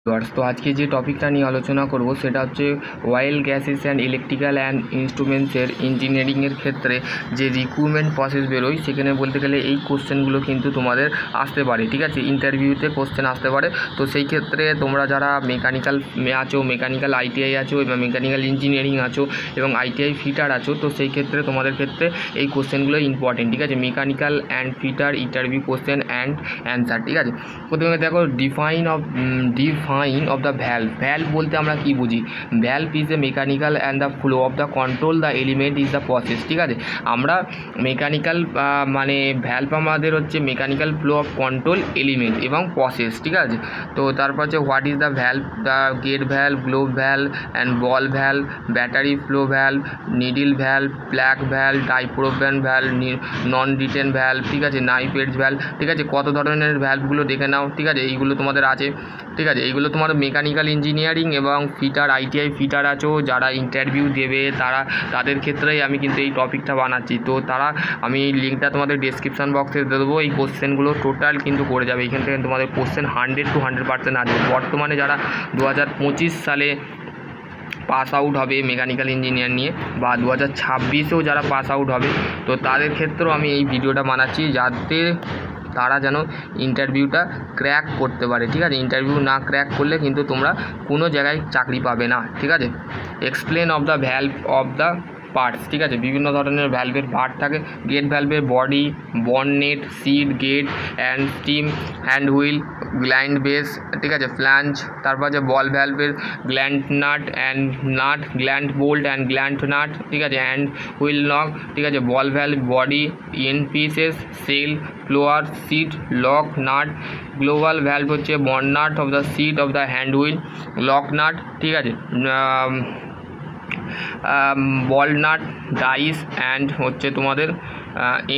তো আজকে যে টপিকটা নিয়ে আলোচনা করব সেটা হচ্ছে oil gases and electrical and ইনস্ট্রুমেন্টসের ইঞ্জিনিয়ারিংয়ের ক্ষেত্রে যে রিক্রুটমেন্ট প্রসেস বেরোয় সেখানে বলতে গেলে এই কোশ্চেনগুলো কিন্তু তোমাদের আসতে পারে, ঠিক আছে। ইন্টারভিউতে কোশ্চেন আসতে পারে। তো সেই ক্ষেত্রে তোমরা যারা মেকানিক্যাল আছো, মেকানিক্যাল আইটিআই আছো এবং মেকানিক্যাল ইঞ্জিনিয়ারিং আছো এবং আইটিআই ফিটার আছো, তো সেই ক্ষেত্রে তোমাদের ক্ষেত্রে এই কোশ্চেনগুলো ইম্পর্টেন্ট, ঠিক আছে। Mechanical and fitter interview question and answer, ঠিক আছে। প্রথমে দেখো ডিফাইন অফ দ্য ভ্যালভ বলতে আমরা কি বুঝি। Valve is a mechanical and the flow of the control the element is the process, ঠিক আছে। আমরা মেকানিক্যাল মানে ভ্যালভ আমাদের হচ্ছে mechanical flow of control element এবং প্রসেস, ঠিক আছে। তো তারপর হচ্ছে what is the valve, the gate valve, glove valve and ball valve, battery flow valve, needle valve, plug valve, diaphragm valve, non return valve, ঠিক আছে, নাইফ এডজ ভ্যালভ, ঠিক আছে। কত ধরনের ভ্যালভগুলো দেখে নাও, ঠিক আছে। এইগুলো তোমাদের আছে, ঠিক আছে। এইগুলো তোমার মেকানিক্যাল ইঞ্জিনিয়ারিং এবং ফিটার আইটিআই ফিটার আছো যারা ইন্টারভিউ দেবে তাদের ক্ষেত্রেই আমি কিন্তু এই টপিকটা বানাচ্ছি। তো আমি লিঙ্কটা তোমাদের ডেসক্রিপশন বক্সে দিয়ে দেবো। এই কোশ্চেনগুলো টোটাল কিন্তু করে যাবে। এখান থেকে তোমাদের কোশ্চেন 100 to 100% আসবে। বর্তমানে যারা 2025 সালে পাস আউট হবে মেকানিক্যাল ইঞ্জিনিয়ার নিয়ে বা 2026-এও যারা পাস আউট হবে, তো তাদের ক্ষেত্রেও আমি এই ভিডিওটা বানাচ্ছি যাতে তারা যেন ইন্টারভিউটা ক্র্যাক করতে পারে, ঠিক আছে। ইন্টারভিউ না ক্র্যাক করলে কিন্তু তোমরা কোনো জায়গায় চাকরি পাবে না, ঠিক আছে। Explain of the valve of the parts, ঠিক আছে। বিভিন্ন ধরনের ভ্যালভের পার্ট থাকে। গেট ভ্যালভের body, bonnet, seat, gate and stem, hand wheel, gland base, ঠিক আছে, ফ্ল্যাঞ্জ। তারপর আছে বল ভ্যালভের gland nut and nut, gland bolt and gland nut, ঠিক আছে, হ্যান্ড হুইল নক, ঠিক আছে। Ball valve body, end pieces, seal, follower, seat, lock, nut. Global valve হচ্ছে bonnet of the seat of the hand wheel, lock nut, ঠিক আছে, বল nut, dice and হচ্ছে তোমাদের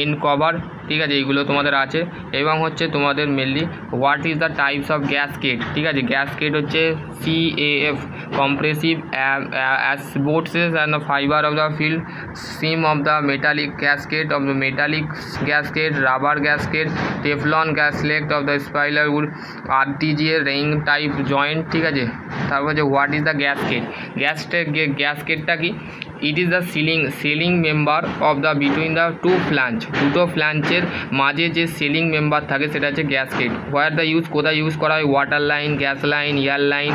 N cover, ঠিক আছে। এইগুলো তোমাদের আছে। এবং হচ্ছে তোমাদের mainly what is the types of gasket, ঠিক আছে। গ্যাসকেট হচ্ছে CAF compressive asbestos and the fibre of the field, seam of the metallic gasket of the metallic gasket, rubber gasket, Teflon gasket of the spiral wound, RTGA ring type joint, ঠিক আছে। তারপর হচ্ছে what is the gasket. গ্যাসকেটটা কি? It is the sealing member of the between the two flange, দুটো ফ্ল্যাঞ্চের মাঝে যে সিলিং মেম্বার থাকে সেটা হচ্ছে গ্যাসকেট। হোয়ার দ্য ইউজ, কোথায় ইউজ করা হয়? Water line, gas line, air line,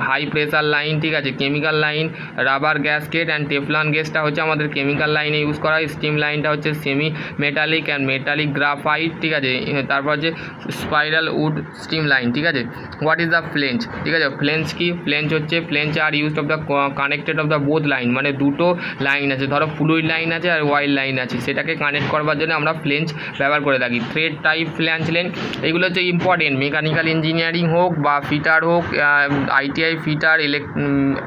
high pressure line, ঠিক আছে, chemical line, rubber gasket and Teflon গ্যাসটা হচ্ছে আমাদের কেমিক্যাল লাইনে ইউজ করা হয়। স্টিম লাইনটা হচ্ছে semi metallic and metallic graphite, ঠিক আছে। তারপর হচ্ছে স্পাইরাল উড স্টিম লাইন, ঠিক আছে। হোয়াট ইজ দ্য ফ্লেঞ্জ, ঠিক আছে। ফ্লেঞ্জ কি? Flange are used of the connected of the both line, মানে দুটো লাইন আছে, ধরো ফ্লুইড লাইন আছে আর অয়েল লাইন আছে, সেটাকে কানেক্ট করবার জন্য আমরা ফ্লেঞ্জ ব্যবহার করে থাকি। থ্রেড টাইপ, ফ্ল্যাঞ্জ লেন, এগুলো হচ্ছে ইম্পর্টেন্ট। মেকানিক্যাল ইঞ্জিনিয়ারিং হোক বা ফিটার হোক, ITI fitter,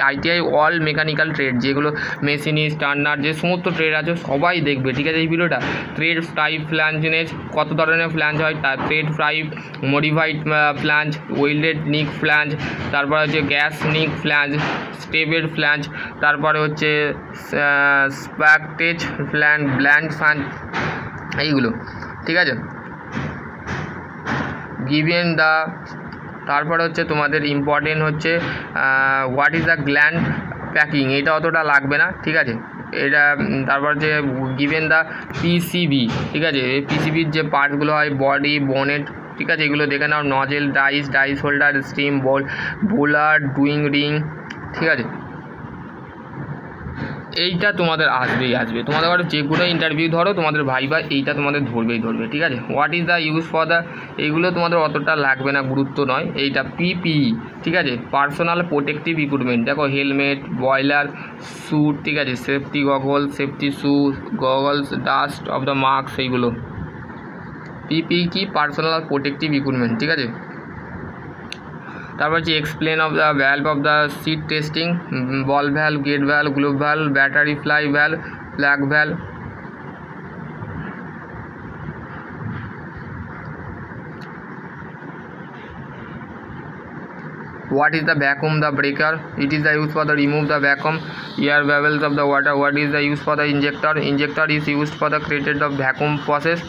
ITI all mechanical trade, যেগুলো মেশিনিস্ট, টার্নার, যে সমস্ত ট্রেড আছে সবাই দেখবে, ঠিক আছে, এই ভিডিওটা। থ্রেড টাইপ ফ্ল্যাঞ্জনেস, কত ধরনের ফ্ল্যাঞ্জ হয়, thread type, modified flange, welded নিক ফ্ল্যাঞ্জ, তারপর হচ্ছে গ্যাস নিক ফ্ল্যাঞ্জ, স্টেবেড ফ্ল্যাঞ্জ, তারপরে হচ্ছে স্প্যাকটেজ ফ্ল্যাঞ্জ, ব্ল্যান্ড ফ্ল্যাঞ্জ, এইগুলো, ঠিক আছে। গিভেন দ্য, তারপরে হচ্ছে তোমাদের ইম্পর্টেন্ট হচ্ছে what is the gland packing, এটা অতটা লাগবে না, ঠিক আছে। এটা তারপর যে গিভেন দ্য পিসিবি, ঠিক আছে। এই পিসিবির যে পার্টসগুলো হয়, বডি, বনেট, ঠিক আছে, এগুলো দেখে নাও। Nozzle, dies holder, steam boiler, doing ring, ঠিক আছে। এইটা তোমাদের আসবে তোমাদের আবার যে কোনো ইন্টারভিউ ধরো, তোমাদের ভাইবা এইটা তোমাদের ধরবে, ঠিক আছে। What is the use for the, এইগুলো তোমাদের অতটা লাগবে না, গুরুত্ব নয়। এইটা PPE, ঠিক আছে, পার্সোনাল প্রোটেক্টিভ ইকুইপমেন্ট। দেখো হেলমেট, বয়লার স্যুট, ঠিক আছে, safety goggle, safety shoe, goggles, dust of the mask, এইগুলো PPE কি? পার্সোনাল প্রোটেক্টিভ ইকুইপমেন্ট, ঠিক আছে। তারপর হচ্ছে explain of the valve of the seat testing, ball valve, gate valve, glove valve, butterfly valve, plug valve. What is the vacuum, the breaker? It is the use for the remove the vacuum air bubbles of the water. What is the use for the injector? Injector is used for the created of vacuum process,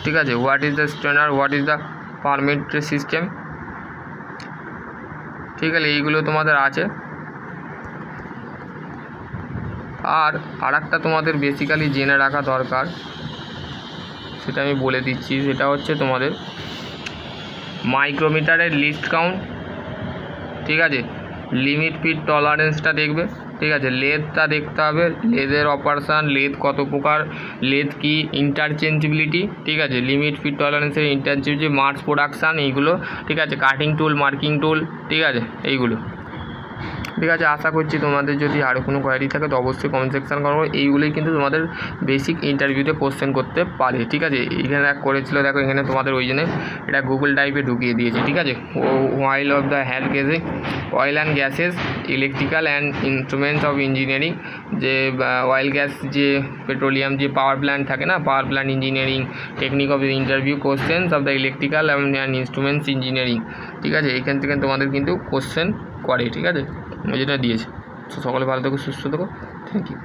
ঠিক আছে। What is the strainer? What is the permeate system? ঠিক আছে, এইগুলো তোমাদের আছে। আর একটা তোমাদের basically জেনে রাখা দরকার, সেটা আমি বলে দিচ্ছি, সেটা হচ্ছে তোমাদের মাইক্রোমিটারের লিস্ট কাউন্ট, ঠিক আছে, লিমিট ফিট টলারেন্সটা দেখবে, ঠিক আছে, লেথটা দেখতে হবে, লেথের অপারেশান, লেথ কত প্রকার, লেথ কি, ইন্টারচেঞ্জেবিলিটি, ঠিক আছে, লিমিট ফিট টলারেন্সের ইন্টারচেঞ্জেবিলিটি, মার্কস প্রোডাকশান, এইগুলো, ঠিক আছে, কাটিং টুল, মার্কিং টুল, ঠিক আছে, এইগুলো, ঠিক আছে। আশা করছি তোমাদের যদি আরও কোনো কোয়ারি থাকে তো অবশ্যই কমেন্ট সেকশান করবো। এইগুলোই কিন্তু তোমাদের বেসিক ইন্টারভিউতে কোশ্চেন করতে পারে, ঠিক আছে। এখানে এক করেছিল, দেখো এখানে তোমাদের ওই জন্য এটা গুগল টাইপে ঢুকিয়ে দিয়েছে, ঠিক আছে। অয়েল অফ দ্য হেয়ার গেজে, oil and gases, electrical and instruments of engineering, যে অয়েল গ্যাস, যে পেট্রোলিয়াম, যে পাওয়ার প্ল্যান্ট থাকে না, power plant engineering, technique of interview questions of the electrical and instruments engineering, ঠিক আছে। এইখান থেকে তোমাদের কিন্তু কোশ্চেন করে, ঠিক আছে, ওই যেটা দিয়েছে। তো সকলে ভালো থেকো, সুস্থ থেকো, থ্যাংক ইউ।